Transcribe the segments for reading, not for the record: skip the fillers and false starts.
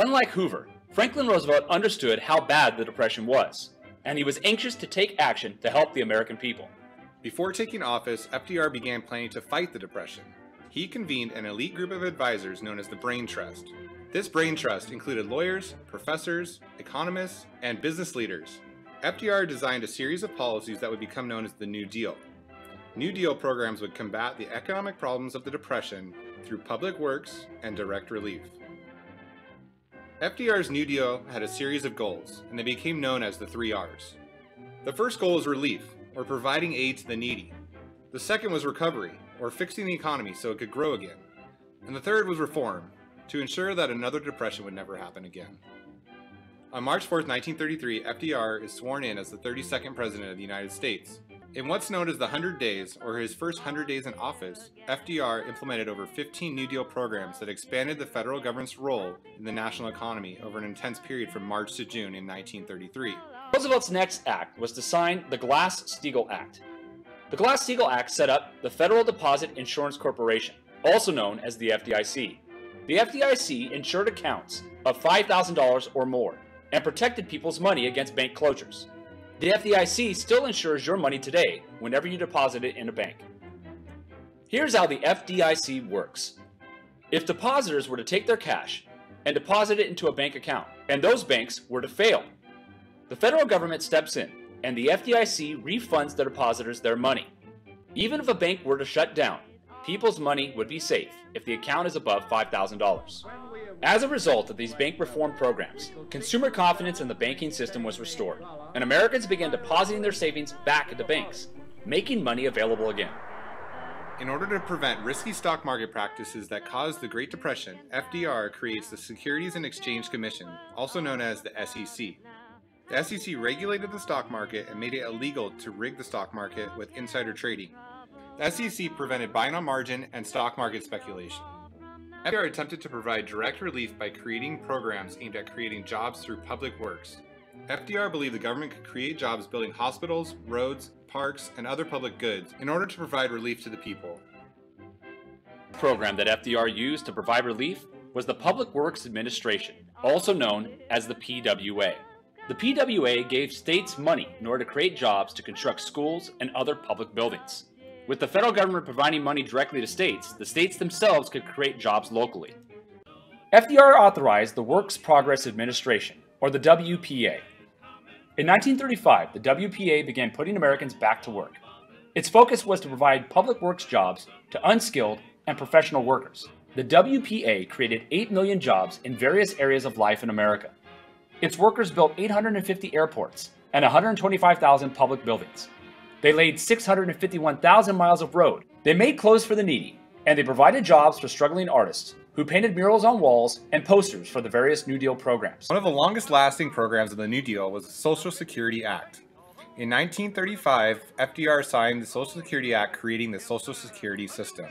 Unlike Hoover, Franklin Roosevelt understood how bad the Depression was, and he was anxious to take action to help the American people. Before taking office, FDR began planning to fight the Depression. He convened an elite group of advisors known as the Brain Trust. This Brain Trust included lawyers, professors, economists, and business leaders. FDR designed a series of policies that would become known as the New Deal. New Deal programs would combat the economic problems of the Depression through public works and direct relief. FDR's New Deal had a series of goals, and they became known as the 3 R's. The first goal was relief, or providing aid to the needy. The second was recovery, or fixing the economy so it could grow again. And the third was reform, to ensure that another depression would never happen again. On March 4, 1933, FDR is sworn in as the 32nd President of the United States. In what's known as the 100 Days, or his first 100 days in office, FDR implemented over 15 New Deal programs that expanded the federal government's role in the national economy over an intense period from March to June in 1933. Roosevelt's next act was to sign the Glass-Steagall Act. The Glass-Steagall Act set up the Federal Deposit Insurance Corporation, also known as the FDIC. The FDIC insured accounts of $5,000 or more and protected people's money against bank closures. The FDIC still insures your money today whenever you deposit it in a bank. Here's how the FDIC works. If depositors were to take their cash and deposit it into a bank account, and those banks were to fail, the federal government steps in and the FDIC refunds the depositors their money. Even if a bank were to shut down, people's money would be safe if the account is above $5,000. As a result of these bank reform programs, consumer confidence in the banking system was restored, and Americans began depositing their savings back into banks, making money available again. In order to prevent risky stock market practices that caused the Great Depression, FDR creates the Securities and Exchange Commission, also known as the SEC. The SEC regulated the stock market and made it illegal to rig the stock market with insider trading. The SEC prevented buying on margin and stock market speculation. FDR attempted to provide direct relief by creating programs aimed at creating jobs through public works. FDR believed the government could create jobs building hospitals, roads, parks, and other public goods in order to provide relief to the people. The program that FDR used to provide relief was the Public Works Administration, also known as the PWA. The PWA gave states money in order to create jobs to construct schools and other public buildings. With the federal government providing money directly to states, the states themselves could create jobs locally. FDR authorized the Works Progress Administration, or the WPA. In 1935, the WPA began putting Americans back to work. Its focus was to provide public works jobs to unskilled and professional workers. The WPA created 8 million jobs in various areas of life in America. Its workers built 850 airports and 125,000 public buildings. They laid 651,000 miles of road. They made clothes for the needy, and they provided jobs for struggling artists who painted murals on walls and posters for the various New Deal programs. One of the longest lasting programs of the New Deal was the Social Security Act. In 1935, FDR signed the Social Security Act creating the Social Security system.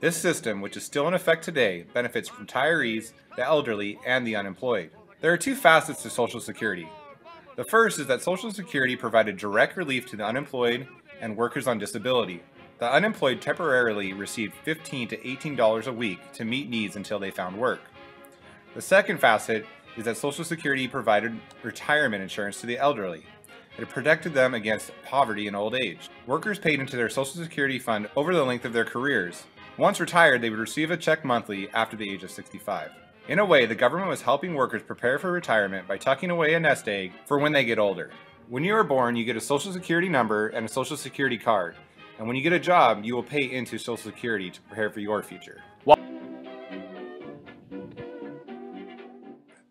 This system, which is still in effect today, benefits retirees, the elderly, and the unemployed. There are two facets to Social Security. The first is that Social Security provided direct relief to the unemployed and workers on disability. The unemployed temporarily received $15 to $18 a week to meet needs until they found work. The second facet is that Social Security provided retirement insurance to the elderly. It protected them against poverty and old age. Workers paid into their Social Security fund over the length of their careers. Once retired, they would receive a check monthly after the age of 65. In a way, the government was helping workers prepare for retirement by tucking away a nest egg for when they get older. When you are born, you get a Social Security number and a Social Security card. And when you get a job, you will pay into Social Security to prepare for your future.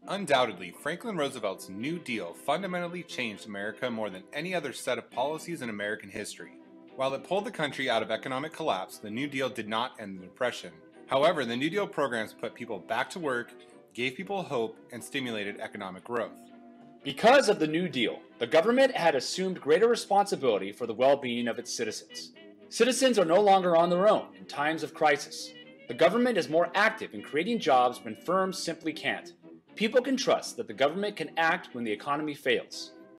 Undoubtedly, Franklin Roosevelt's New Deal fundamentally changed America more than any other set of policies in American history. While it pulled the country out of economic collapse, the New Deal did not end the Depression. However, the New Deal programs put people back to work, gave people hope, and stimulated economic growth. Because of the New Deal, the government had assumed greater responsibility for the well-being of its citizens. Citizens are no longer on their own in times of crisis. The government is more active in creating jobs when firms simply can't. People can trust that the government can act when the economy fails.